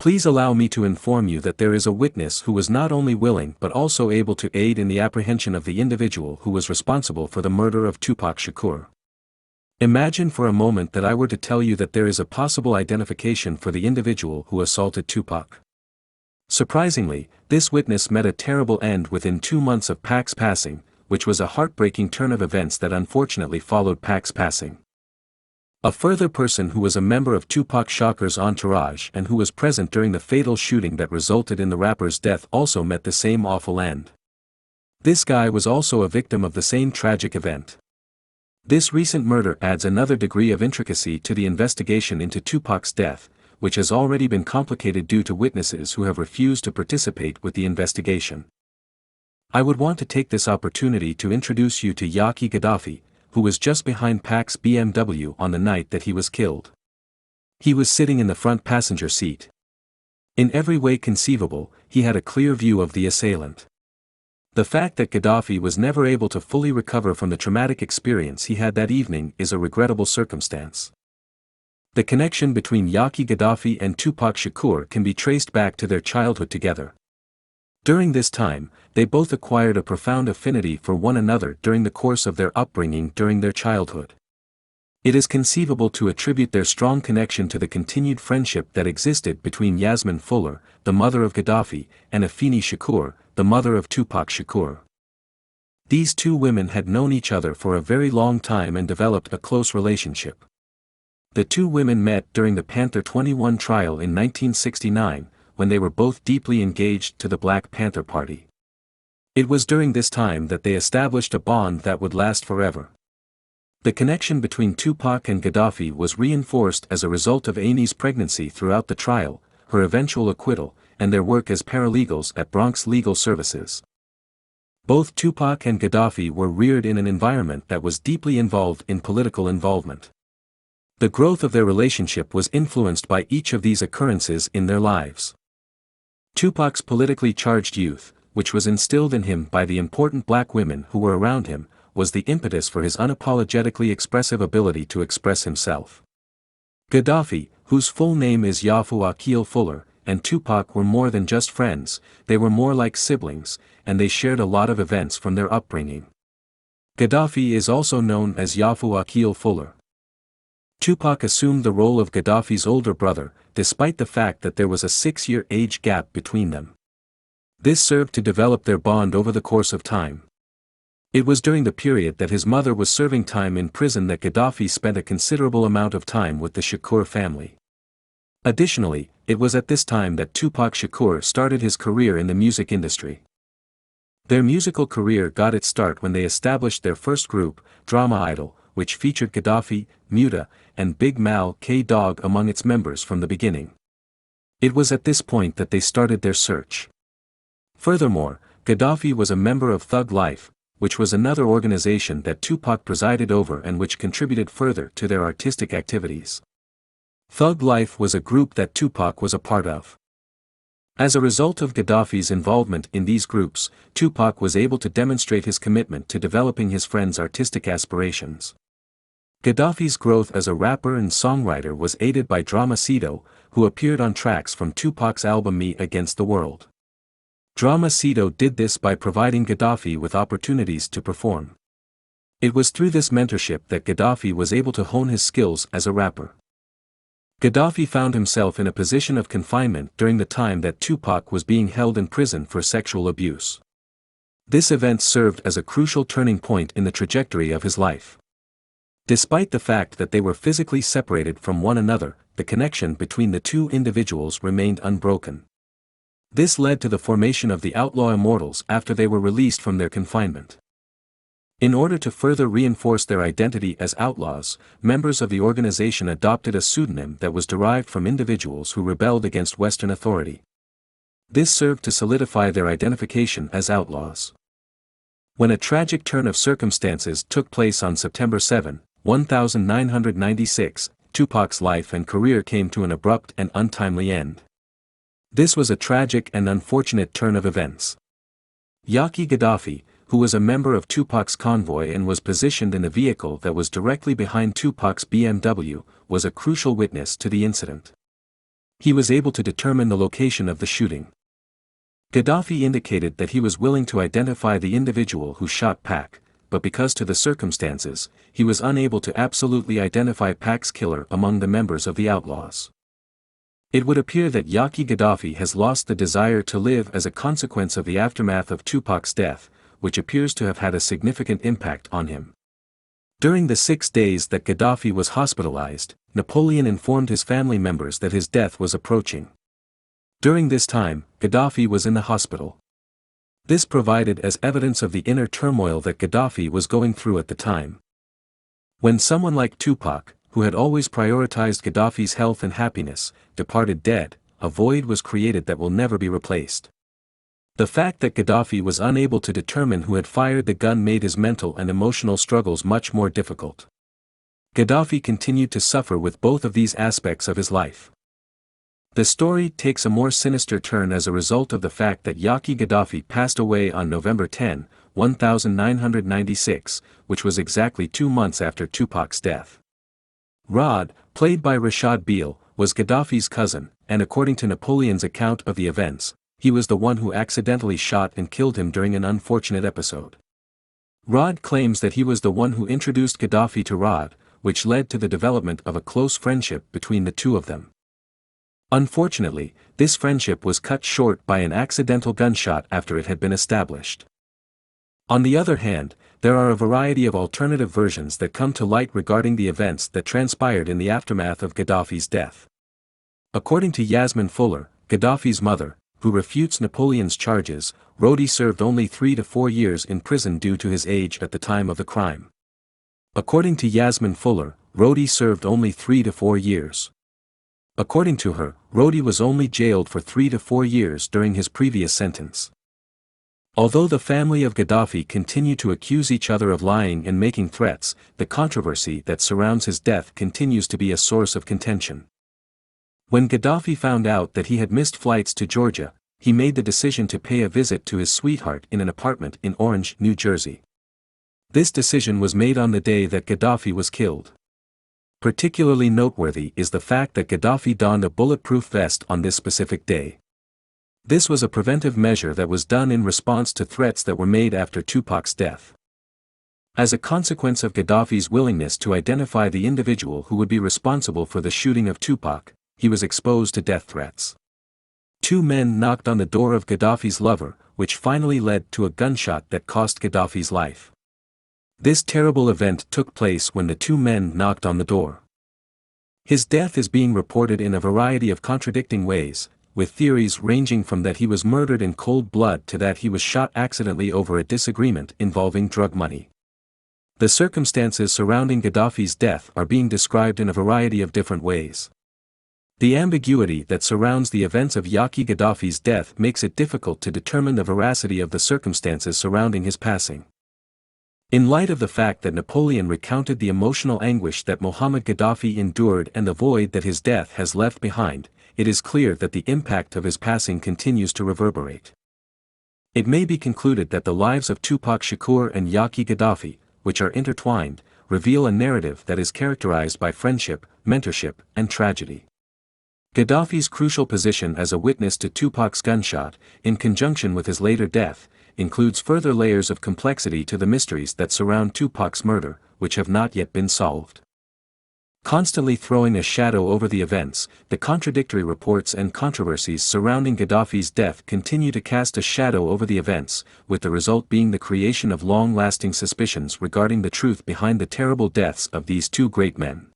Please allow me to inform you that there is a witness who was not only willing but also able to aid in the apprehension of the individual who was responsible for the murder of Tupac Shakur. Imagine for a moment that I were to tell you that there is a possible identification for the individual who assaulted Tupac. Surprisingly, this witness met a terrible end within 2 months of Pac's passing, which was a heartbreaking turn of events that unfortunately followed Pac's passing. A further person who was a member of Tupac Shakur's entourage and who was present during the fatal shooting that resulted in the rapper's death also met the same awful end. This guy was also a victim of the same tragic event. This recent murder adds another degree of intricacy to the investigation into Tupac's death, which has already been complicated due to witnesses who have refused to participate with the investigation. I would want to take this opportunity to introduce you to Yaki Gaddafi, who was just behind Pac's BMW on the night that he was killed. He was sitting in the front passenger seat. In every way conceivable, he had a clear view of the assailant. The fact that Gaddafi was never able to fully recover from the traumatic experience he had that evening is a regrettable circumstance. The connection between Yaki Gaddafi and Tupac Shakur can be traced back to their childhood together. During this time, they both acquired a profound affinity for one another during the course of their upbringing during their childhood. It is conceivable to attribute their strong connection to the continued friendship that existed between Yasmin Fuller, the mother of Gaddafi, and Afeni Shakur, the mother of Tupac Shakur. These two women had known each other for a very long time and developed a close relationship. The two women met during the Panther 21 trial in 1969, when they were both deeply engaged to the Black Panther Party. It was during this time that they established a bond that would last forever. The connection between Tupac and Gaddafi was reinforced as a result of Amy's pregnancy throughout the trial, her eventual acquittal, and their work as paralegals at Bronx Legal Services. Both Tupac and Gaddafi were reared in an environment that was deeply involved in political involvement. The growth of their relationship was influenced by each of these occurrences in their lives. Tupac's politically charged youth, which was instilled in him by the important black women who were around him, was the impetus for his unapologetically expressive ability to express himself. Gaddafi, whose full name is Yafu Akil Fuller, and Tupac were more than just friends, they were more like siblings, and they shared a lot of events from their upbringing. Gaddafi is also known as Yafu Akil Fuller. Tupac assumed the role of Gaddafi's older brother, despite the fact that there was a 6-year age gap between them. This served to develop their bond over the course of time. It was during the period that his mother was serving time in prison that Gaddafi spent a considerable amount of time with the Shakur family. Additionally, it was at this time that Tupac Shakur started his career in the music industry. Their musical career got its start when they established their first group, Drama Idol, which featured Gaddafi, Muta, and Big Mal K-Dog among its members from the beginning. It was at this point that they started their search. Furthermore, Gaddafi was a member of Thug Life, which was another organization that Tupac presided over and which contributed further to their artistic activities. Thug Life was a group that Tupac was a part of. As a result of Gaddafi's involvement in these groups, Tupac was able to demonstrate his commitment to developing his friends' artistic aspirations. Gaddafi's growth as a rapper and songwriter was aided by Demise, who appeared on tracks from Tupac's album Me Against the World. Demise did this by providing Gaddafi with opportunities to perform. It was through this mentorship that Gaddafi was able to hone his skills as a rapper. Gaddafi found himself in a position of confinement during the time that Tupac was being held in prison for sexual abuse. This event served as a crucial turning point in the trajectory of his life. Despite the fact that they were physically separated from one another, the connection between the two individuals remained unbroken. This led to the formation of the Outlaw Immortals after they were released from their confinement. In order to further reinforce their identity as outlaws, members of the organization adopted a pseudonym that was derived from individuals who rebelled against Western authority. This served to solidify their identification as outlaws. When a tragic turn of circumstances took place on September 7, 1996, Tupac's life and career came to an abrupt and untimely end. This was a tragic and unfortunate turn of events. Yaki Gaddafi, who was a member of Tupac's convoy and was positioned in the vehicle that was directly behind Tupac's BMW, was a crucial witness to the incident. He was able to determine the location of the shooting. Gaddafi indicated that he was willing to identify the individual who shot Pac, but because to the circumstances, he was unable to absolutely identify Pac's killer among the members of the outlaws. It would appear that Yaqui Gaddafi has lost the desire to live as a consequence of the aftermath of Tupac's death, which appears to have had a significant impact on him. During the 6 days that Gaddafi was hospitalized, Napoleon informed his family members that his death was approaching. During this time, Gaddafi was in the hospital. This provided as evidence of the inner turmoil that Gaddafi was going through at the time. When someone like Tupac, who had always prioritized Gaddafi's health and happiness, departed dead, a void was created that will never be replaced. The fact that Gaddafi was unable to determine who had fired the gun made his mental and emotional struggles much more difficult. Gaddafi continued to suffer with both of these aspects of his life. The story takes a more sinister turn as a result of the fact that Yaqui Gaddafi passed away on November 10, 1996, which was exactly 2 months after Tupac's death. Rod, played by Rashad Beal, was Gaddafi's cousin, and according to Napoleon's account of the events, he was the one who accidentally shot and killed him during an unfortunate episode. Rod claims that he was the one who introduced Gaddafi to Rod, which led to the development of a close friendship between the two of them. Unfortunately, this friendship was cut short by an accidental gunshot after it had been established. On the other hand, there are a variety of alternative versions that come to light regarding the events that transpired in the aftermath of Gaddafi's death. According to Yasmin Fuller, Gaddafi's mother, who refutes Napoleon's charges, Rodi served only 3 to 4 years in prison due to his age at the time of the crime. According to Yasmin Fuller, Rodi served only 3 to 4 years. According to her, Rodi was only jailed for 3 to 4 years during his previous sentence. Although the family of Gaddafi continue to accuse each other of lying and making threats, the controversy that surrounds his death continues to be a source of contention. When Gaddafi found out that he had missed flights to Georgia, he made the decision to pay a visit to his sweetheart in an apartment in Orange, New Jersey. This decision was made on the day that Gaddafi was killed. Particularly noteworthy is the fact that Gaddafi donned a bulletproof vest on this specific day. This was a preventive measure that was done in response to threats that were made after Tupac's death. As a consequence of Gaddafi's willingness to identify the individual who would be responsible for the shooting of Tupac, he was exposed to death threats. 2 men knocked on the door of Gaddafi's lover, which finally led to a gunshot that cost Gaddafi's life. This terrible event took place when the 2 men knocked on the door. His death is being reported in a variety of contradicting ways, with theories ranging from that he was murdered in cold blood to that he was shot accidentally over a disagreement involving drug money. The circumstances surrounding Gaddafi's death are being described in a variety of different ways. The ambiguity that surrounds the events of Yaqui Gaddafi's death makes it difficult to determine the veracity of the circumstances surrounding his passing. In light of the fact that Napoleon recounted the emotional anguish that Muhammad Gaddafi endured and the void that his death has left behind, it is clear that the impact of his passing continues to reverberate. It may be concluded that the lives of Tupac Shakur and Yaqui Gaddafi, which are intertwined, reveal a narrative that is characterized by friendship, mentorship, and tragedy. Gaddafi's crucial position as a witness to Tupac's gunshot, in conjunction with his later death, includes further layers of complexity to the mysteries that surround Tupac's murder, which have not yet been solved. Constantly throwing a shadow over the events, the contradictory reports and controversies surrounding Gaddafi's death continue to cast a shadow over the events, with the result being the creation of long-lasting suspicions regarding the truth behind the terrible deaths of these 2 great men.